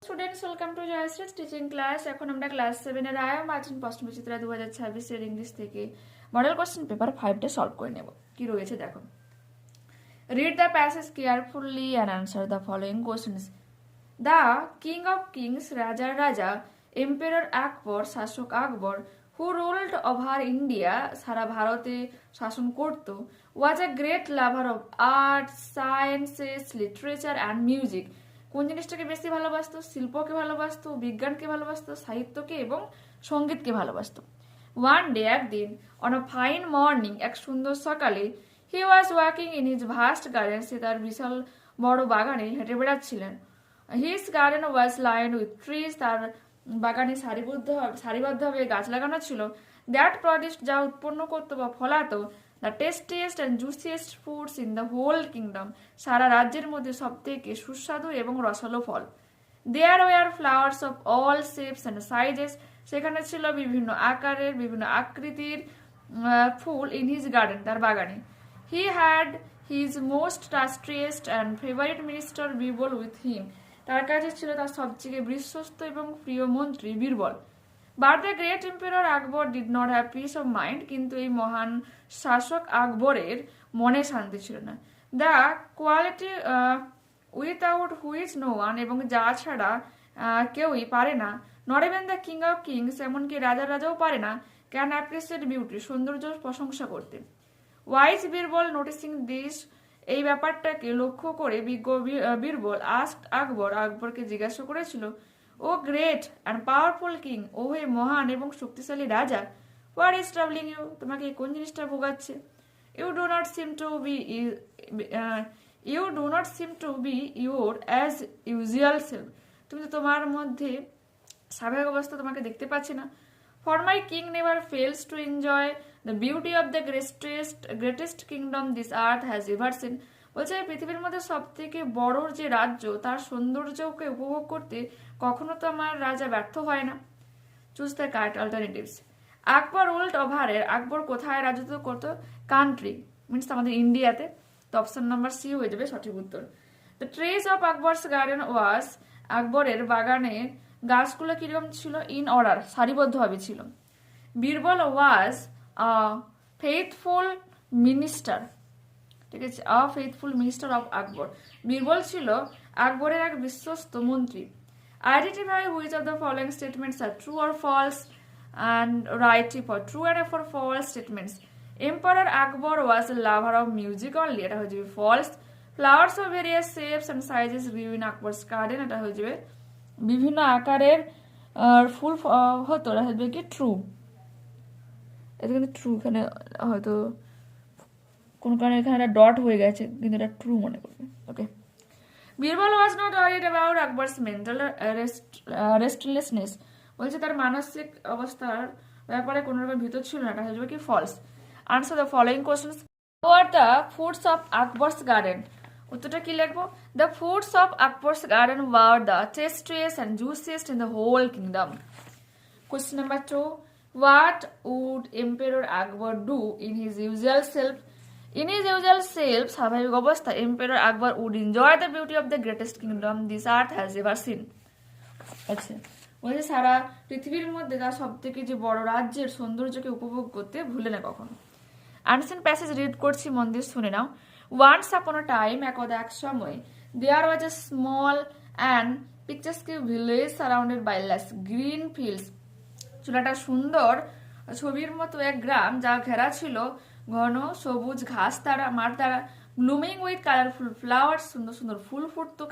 Students, welcome to Jayashri teaching class. এখন আমরা class 7 এর আয়া মার্টিন প্রশ্ন বিচিত্রা 2026 এর ইংলিশ থেকে মডেল কোশ্চেন পেপার 5 টা সলভ করে নেব। কি রয়েছে দেখো। Read the passage carefully and answer the following questions. The king of kings, Raja, Emperor Akbar, শাসক আকবর, who ruled over India, সারা ভারতে শাসন করত, was a great lover of art, sciences, literature and music. কোন জিনিসটাকে বেশি ভালোবাসতো? শিল্পকে ভালোবাসতো, বিজ্ঞানকে ভালোবাসতো, সাহিত্যকে এবং সঙ্গীতকে ভালোবাসতো। ওয়ান ডে, একদিন, অন আ ফাইন মর্নিং, এক সুন্দর সকালে, he was walking in his vast garden, সে তার বিশাল বড় বাগানে হেঁটে বেড়াচ্ছিলেন। His garden was line with trees, তার বাগানে সারিবদ্ধভাবে গাছ লাগানো ছিল। দ্যাট প্রডিউসড, যা উৎপন্ন করতো বা ফলাতো, the tastiest and juiciest foods in the whole kingdom, সারা রাজ্যের মধ্যে সব থেকে সুস্বাদু এবং রসালো ফল। There were flowers of all shapes and sizes, সেখানে ছিল বিভিন্ন আকারের বিভিন্ন আকৃতির ফুল ইন হিজ গার্ডেন, তার বাগানে। He had his most trustiest and favourite minister Birbal with him, তার কাছে ছিল তার সবচেয়ে বিশ্বস্ত এবং প্রিয় মন্ত্রী Birbal. But the great emperor Akbar did not have peace of mind, কিন্তু এই মহান শাসক আকবরের মনে শান্তি ছিল না। The quality without which no one, এবং যা ছাড়া কেউই পারে না, not even the king of kings, এমনকি রাজাও পারে না, ক্যান অ্যাপ্রিসিয়েট বিউটি, সৌন্দর্য প্রশংসা করতে। ওয়াইজ বীরবল নোটিসিং দিস, এই ব্যাপারটাকে লক্ষ্য করে বীরবল আস্কড আকবর, আকবরকে জিজ্ঞাসা করেছিল, ও গ্রেট অ্যান্ড পাওয়ারফুল কিং, ও হে মহান এবং শক্তিশালী রাজা, হোয়াট ইজ ট্রাভেলিং ইউ, তোমাকে কোন জিনিসটা ভোগাচ্ছে? You do not seem to be your as usual self, তুমি তো তোমার মধ্যে স্বাভাবিক অবস্থা তোমাকে দেখতে পাচ্ছি না। For my king never fails to enjoy the beauty of the greatest kingdom this earth has ever seen, বলছে পৃথিবীর মধ্যে সব থেকে বড় যে রাজ্য, তার সৌন্দর্যকে উপভোগ করতে কখনো তো আমার রাজা ব্যর্থ হয় না। Choose the correct alternatives. Akbar ruled over, Akbar কোথায় রাজত্ব করতো? কান্ট্রি মিনস আমাদের ইন্ডিয়াতে, তো অপশন নাম্বার সি হয়ে যাবে সঠিক উত্তর। The trees of Akbar's garden was, আকবরের বাগানে গাছগুলো কিরকম ছিল? ইন অর্ডার, সারিবদ্ধভাবে ছিল। Birbal was a faithful minister, ঠিক আছে, a faithful minister of Akbar, Birbal ছিল আকবরের এক বিশ্বস্ত মন্ত্রী। Identify which of the following statements are true or false and write for true and for false statements. Emperor Akbar was a lover of music only, এটা হয়ে যাবে false. Flowers of various shapes and sizes grew in Akbar's garden, এটা হয়ে যাবে বিভিন্ন আকারের ফুল হতো, এটা হয়ে যাবে কি ট্রু। এটা কিন্তু ট্রু, এখানে হয়তো কোন কারণে এখানে একটা ডট হয়ে গেছে, কিন্তু এটা ট্রু মনে করবে। Okay. Birbal was not worried about Akbar's mental restlessness, বলছে তার মানসিক অবস্থার ব্যাপারে কোনো রকম ভিতর ছিল না, এটা হয়ে যাবে কি false. Answer the following questions. What the foods of Akbar's garden, উত্তরটা কি লিখবো? The foods of Akbar's garden were the tastiest and juiciest in the whole kingdom. Question number 2, what would emperor Akbar do in his usual self? In his usual self, স্বাভাবিক অবস্থা, emperor Akbar would enjoy the beauty of the greatest kingdom this earth has ever seen. আচ্ছা, বলছে সারা পৃথিবীর মধ্যে তার সব থেকে যে বড় রাজ্যের সৌন্দর্যকে উপভোগ করতে ভুলে না কখনো। আনসেন প্যাসেজ রিড করছি, মন দিয়ে শুনে নাও। ওয়ান্স আপন আ টাইম, একদা এক সময়, there was a small and picturesque village surrounded by lush green fields, ছিল একটা সুন্দর ছবির মতো এক গ্রাম, যা ঘেরা ছিল ঘন সবুজ ঘাস দ্বারা, মাঠ দ্বারা, ব্লুমিং উইথ কালারফুল ফ্লাওয়ার্স, সুন্দর সুন্দর ফুল ফুটতো,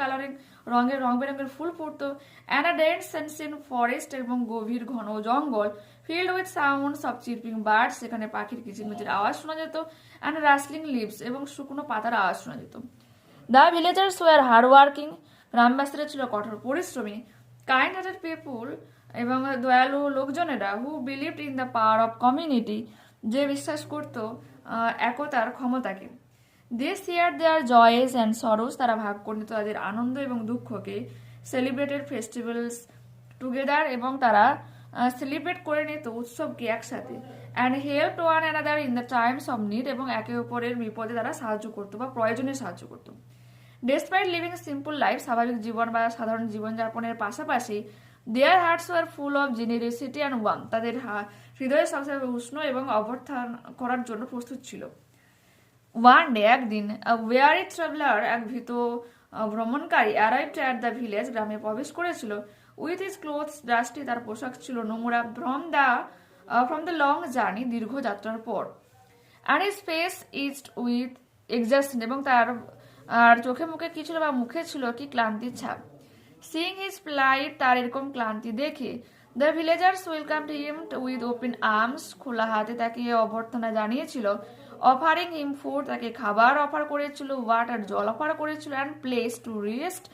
রং বেরঙের ফুল ফুটতো, and a dense sensing forest, এবং গভীর ঘন জঙ্গল, field with sounds of chirping birds, সেখানে পাখির কিচিরমিচির আওয়াজ শোনা যেত, অ্যান্ড রাসলিং লিভস, এবং শুকনো পাতার আওয়াজ শোনা যেত। The villagers war hard working, গ্রামবাসীরা ছিল কঠোর পরিশ্রমী, কাইন্ড হার্টেড পিপুল, এবং দয়ালু লোকজনেরা, who believed in the power of community, যে বিশ্বাস করত একতার ক্ষমতাকে। They share their joys and sorrows, তারা ভাগ করে নিত তাদের আনন্দ এবং দুঃখকে। সেলিব্রেটেড ফেস্টিভ্যালস টুগেদার, এবং তারা সেলিব্রেট করে নিত উৎসবকে একসাথে। And help one another in the Times of need, এবং একে অপরের বিপদে তারা সাহায্য করতো বা প্রয়োজনে সাহায্য করতো। ডেসপাইট লিভিং সিম্পল লাইফ, স্বাভাবিক জীবন বা সাধারণ জীবনযাপনের পাশাপাশি their hearts were full of generosity and warm, তাদের হৃদয় সবসময় উষ্ণ এবং অভ্যর্থনা করার জন্য প্রস্তুত ছিল। ওয়ান ডে, একদিন, ওয়ারি ট্রাভেলার, এক ভীত ভ্রমণকারী, অ্যারাইভড অ্যাট দ্য ভিলেজ, গ্রামে প্রবেশ করেছিল। উইথ হিজ ক্লোথস ডাস্টি, তার পোশাক ছিল নোংরা, ফ্রম দ্য লং জার্নি, দীর্ঘ যাত্রার পর। And his face eased with exhaustion, এবং তার চোখে মুখে কি ছিল বা মুখে ছিল কি ক্লান্তির ছাপ। সিইং হিজ প্লাইট, তার এরকম ক্লান্তি দেখে, the villagers welcomed him with open arms, খোলা হাতে তাকে অভ্যর্থনা জানিয়েছিল। অফারিং হিম ফুড, তাকে খাবার অফার করেছিল, ওয়াটার, জল অফার করেছিল, and place to rest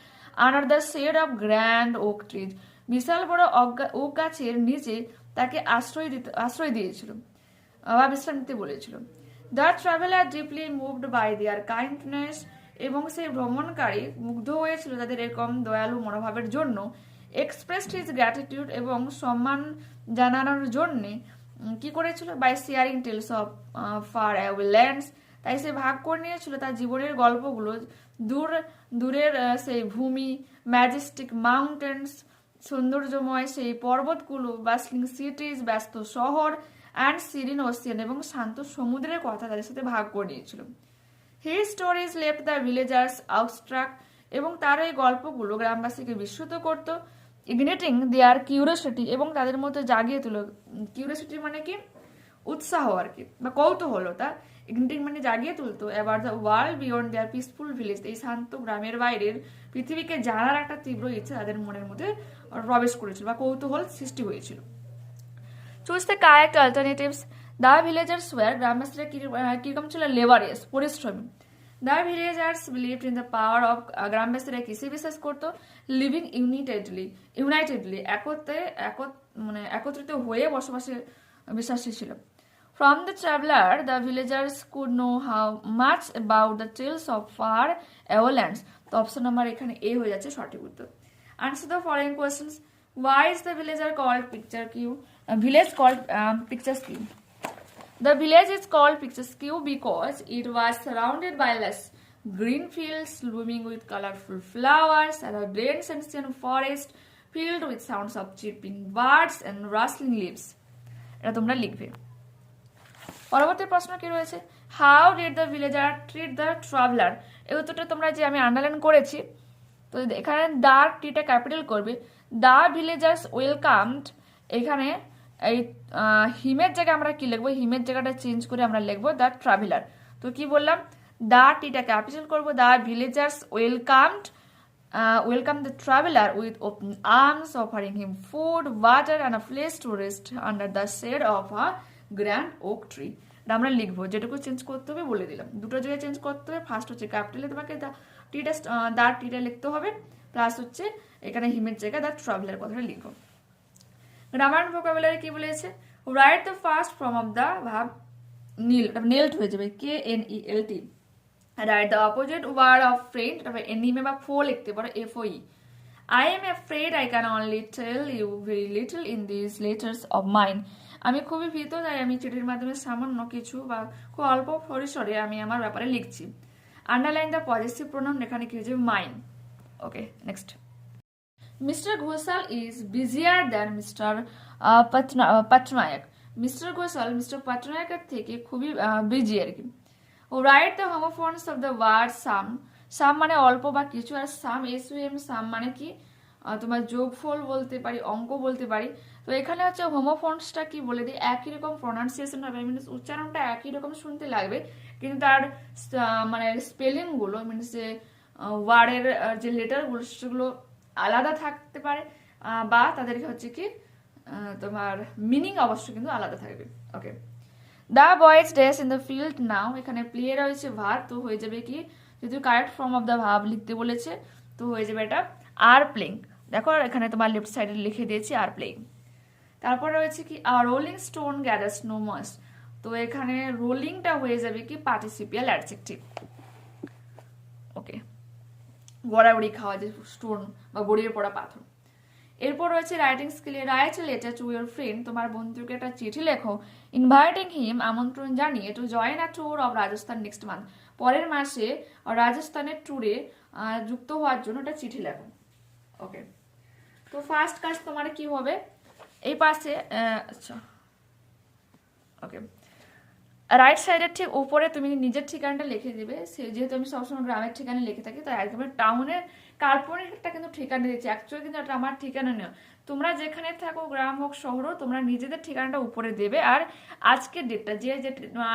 under the shade of grand oak trees, বিশাল বড় ওক গাছের নিচে তাকে আশ্রয় দিয়েছিল বা বিশ্রাম নিতে বলেছিল। The traveller deeply moved by their kindness, এবং সেই ভ্রমণকারী মুগ্ধ হয়েছিল তাদের এরকম দয়ালু মনোভাবের জন্য। এক্সপ্রেসড হিজ গ্র্যাটিটিউড, এবং সম্মান জানানোর জন্য কি করেছিল, by sharing tales of far away lands, তাই সে ভাগ করে নিয়েছিল তার জীবনের গল্পগুলো দূরের সেই ভূমি, ম্যাজেস্টিক মাউন্টেন্স, সৌন্দর্যময় সেই পর্বতগুলো, বাস্টলিং সিটিজ, ব্যস্ত শহর, অ্যান্ড সিরিন ওশিয়ান, এবং শান্ত সমুদ্রের কথা তাদের সাথে ভাগ করে নিয়েছিল। His stories left the villagers awestruck, এবং তার এই গল্পগুলো গ্রামবাসীকে বিস্মিত করতো। ইগনিটিং দেয়ার কিউরিওসিটি, এবং তাদের মধ্যে জাগিয়ে তুলো। কিউরিওসিটি মানে কি, উৎসাহ আর কি, বা কৌতূহলতা। ইগনিটিং মানে জাগিয়ে তুলতো। About the world beyond their peaceful village, এই শান্ত গ্রামের বাইরের পৃথিবীকে জানার একটা তীব্র ইচ্ছা তাদের মনের মধ্যে প্রবেশ করেছিল বা কৌতূহল সৃষ্টি হয়েছিল। Choose the correct alternatives. The villagers war, গ্রামবাসীরা কিরকম ছিল, লেবারিয়াস, পরিশ্রমী। The villagers believed in the power of, গ্রামবাসীরা কিসে বিশ্বাস করতো, লিভিং ইউনাইটেডলি, একত্রিত হয়ে বসবাসে বিশ্বাসী ছিল। From the traveller, the villagers could know how much about the tales of far away lands, তো অপশন নাম্বার এখানে এ হয়ে যাচ্ছে সঠিক উত্তর। Answer the following questions. Why is the villager called picturesque? Village called picturesque. The village is called picturesque because it was surrounded by lush green fields blooming with colorful flowers and a dense ancient forest filled with sounds of chirping birds and rustling leaves. এটা তোমরা লিখবে। পরবর্তী প্রশ্ন কি রয়েছে, how did the villager treat the traveller, এই উত্তরটা তোমরা যে আমি আন্ডারলাইন করেছি, তো এখানে দ্য টিটা ক্যাপিটাল করবে। দ্য ভিলেজার্স ওয়েলকামড, এখানে এই হিমের জায়গায় আমরা কি লিখবো, হিমের জায়গাটা চেঞ্জ করে আমরা লিখবো দ্য ট্রাভেলার। তো কি বললাম, দ্য টিটা ক্যাপিটাল করবো। The villagers welcome the traveller with open arms, offering him food, water and a place to rest under the shade of a grand oak tree. আমরা লিখবো, যেটুকু চেঞ্জ করতে হবে বলে দিলাম। দুটো জায়গায় চেঞ্জ করতে হবে। ফার্স্ট হচ্ছে ক্যাপিটালে তোমাকে দ্য টিটা লিখতে হবে, প্লাস হচ্ছে এখানে হিমের জায়গায় দ্য ট্রাভেলার কথাটা লিখো। গ্রামার অ্যান্ড ভোকাবুলারি কি বলেছে, write the first form of the verb knelt হয়ে যাবে, KNELT। Write the opposite word of friend, তারপরে এনিমে বা ফো লিখতে পারো, FOE। I am afraid I can only tell you very little in these letters of mine. আমি খুবই ভীত, তাই আমি চিঠির মাধ্যমে সামান্য কিছু বা খুব অল্প পরিসরে আমি আমার ব্যাপারে লিখছি। আন্ডারলাইন দ্য পজিটিভ প্রোনাউন, এখানে কি হচ্ছে, mine. Okay, next. Mister Ghoshal is busier than mister Patnaik. Mister Ghoshal mister পাটনায়কের থেকে খুবই বিজি আর কি। Write the homophones of the word some. Some মানে অল্প বা কিছু, আর সাম SUM সাম মানে কি তোমার যোগফল বলতে পারি, অঙ্ক বলতে পারি। তো এখানে হচ্ছে হোমোফোনসটা কি বলে দিই, একই রকম প্রোনাউন্সিয়েশন হবে, মিনস উচ্চারণটা একই রকম শুনতে লাগবে, কিন্তু তার মানে স্পেলিংগুলো মিনস যে ওয়ার্ডের যে লেটারগুলো সেগুলো আলাদা থাকতে পারে, বা তাদেরকে হচ্ছে কি তোমার মিনিং অবশ্যই কিন্তু আলাদা থাকবে। Okay, the boys dress in the field now, এখানে প্লে রয়েছে ভার্ব, তো হয়ে যাবে কি, যেহেতু correct form of the verb লিখতে বলেছে, তো হয়ে যাবে এটা আর প্লেইং। দেখো এখানে তোমার লেফট সাইডে লিখে দিয়েছি আর প্লেইং। তারপর রয়েছে কি, আর rolling stone gathers no moist, তো এখানে রোলিংটা হয়ে যাবে কি পার্টিসিপিয়াল অ্যাডজেক্টিভ। ওকে, গড়াগড়ি খাওয়া, যে স্টোন বা গড়িয়ে পড়া পাথর। এরপর রয়েছে রাইটিং স্কিলে, write letter to your friend, তোমার বন্ধুকে একটা চিঠি লেখো, ইনভাইটিং হিম, আমন্ত্রণ জানিয়ে, to join a tour of Rajasthan next month, পরের মাসে রাজস্থানের ট্যুরে যুক্ত হওয়ার জন্য একটা চিঠি লেখো। ওকে, তো ফার্স্ট কাজ তোমার কি হবে, এই পাশে আচ্ছা ওকে রাইট সাইডের ঠিক উপরে তুমি নিজের ঠিকানাটা লিখে দেবে। যেহেতু আমি সবসময় গ্রামের ঠিকানা লিখে থাকি, তাই একেবারে টাউনের কাল্পনিক একটা কিন্তু ঠিকানা দিচ্ছি, অ্যাকচুয়ালি কিন্তু এটা আমার ঠিকানা নেই। তোমরা যেখানে থাকো, গ্রাম হোক শহর হোক, তোমরা নিজেদের ঠিকানাটা উপরে দেবে। আর আজকের ডেটটা, যে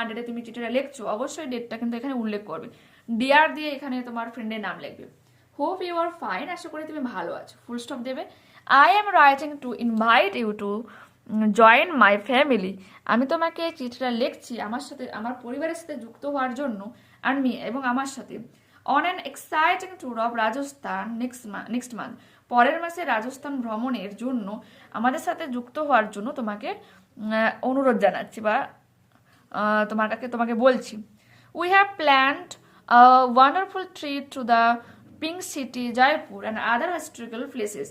ডেটে তুমি চিঠিটা লিখছো, অবশ্যই ডেটটা কিন্তু এখানে উল্লেখ করবে। ডিয়ার দিয়ে এখানে তোমার ফ্রেন্ডের নাম লিখবে। হোপ ইউ আর ফাইন, আশা করি তুমি ভালো আছো, ফুল স্টপ দেবে। I am writing to invite you to join my family, আমি তোমাকে চিঠিটা লিখছি আমার সাথে, আমার পরিবারের সাথে যুক্ত হওয়ার জন্য, আর মি এবং আমার সাথে, on an exciting tour of Rajasthan next month, পরের মাসে রাজস্থান ভ্রমণের জন্য আমাদের সাথে যুক্ত হওয়ার জন্য তোমাকে অনুরোধ জানাচ্ছি বা তোমাকে বলছি। We have planned a wonderful trip to the pink city Jaipur and other historical places,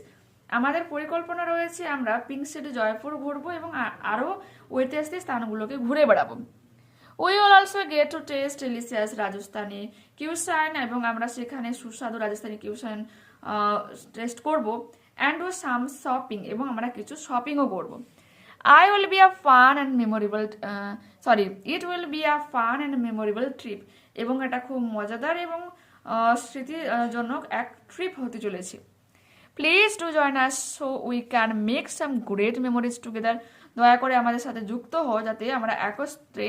আমাদের পরিকল্পনা রয়েছে আমরা পিঙ্ক সিটি জয়পুর ঘুরবো এবং আরও ঐতিহাসিক স্থানগুলোকে ঘুরে বেড়াবো। We will also get to taste delicious Rajasthani cuisine, এবং আমরা সেখানে সুস্বাদু রাজস্থানি কিউসাইন টেস্ট করব। অ্যান্ড ডু সাম শপিং, এবং আমরা কিছু শপিংও করব। I will be a fun and memorable it will be a fun and memorable trip, এবং এটা খুব মজাদার এবং স্মৃতিজনক এক ট্রিপ হতে চলেছে। Please do join us so we can make some great memories together, দয়া করে আমাদের সাথে যুক্ত হও যাতে আমরা একত্রে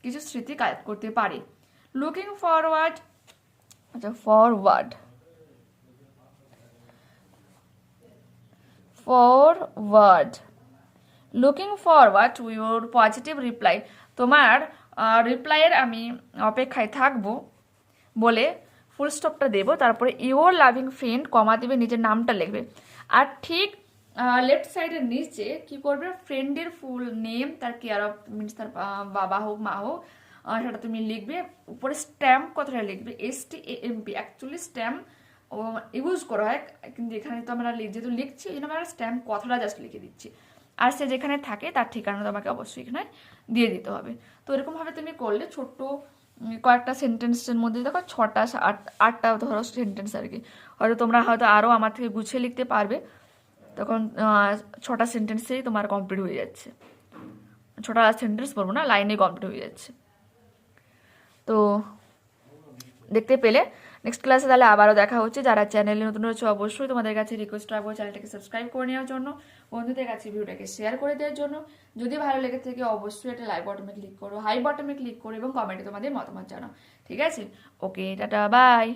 কিছু স্মৃতি কালেক্ট করতে পারি। লুকিং ফরওয়ার্ড, আচ্ছা forward looking forward to your positive reply, তোমার রিপ্লাইয়ের আমি অপেক্ষায় থাকবো বলে ফুল স্টপটা দেবো। তারপরে ইউর লাভিং ফ্রেন্ড কমা দেবে, নিজের নামটা লিখবে। আর ঠিক লেফট সাইডের নিচে কি করবে, ফ্রেন্ডের ফুল নেম, তার কেয়ার অফ মিনস তার বাবা হোক মা হোক, সেটা তুমি লিখবে। উপরে স্ট্যাম্প কথাটা লিখবে, STAMP, অ্যাকচুয়ালি স্ট্যাম্প ইউজ করা হয়, কিন্তু এখানে তো আমরা যেহেতু লিখছি এই জন্য আমরা স্ট্যাম্প কথাটা জাস্ট লিখে দিচ্ছি। আর সে যেখানে থাকে তার ঠিকানা তোমাকে অবশ্যই এখানে দিয়ে দিতে হবে। তো এরকমভাবে তুমি করলে ছোট্ট কয়েকটা সেন্টেন্সের মধ্যে দেখো 6টা ধরো সেন্টেন্স আর কি, হয়তো তোমরা হয়তো আরও আমার থেকে গুছিয়ে লিখতে পারবে, তখন 6টা সেন্টেন্সেই তোমার কমপ্লিট হয়ে যাচ্ছে। 6টা সেন্টেন্স বলবো না, লাইনে কমপ্লিট হয়ে যাচ্ছে। তো দেখতে পেলে, নেক্সট ক্লাসে তাহলে আবারও দেখা হচ্ছে। যারা চ্যানেলে নতুন রয়েছে অবশ্যই তোমাদের কাছে রিকোয়েস্ট রাখবো চ্যানেলটাকে সাবস্ক্রাইব করে নেওয়ার জন্য, বন্ধুদের কাছে ভিডিওটাকে শেয়ার করে দেওয়ার জন্য। যদি ভালো লেগে থাকে অবশ্যই একটা লাইক বাটনে ক্লিক করো, হাই বাটনে ক্লিক করো এবং কমেন্টে তোমাদের মতামত জানাও। ঠিক আছে, ওকে, টাটা, বাই।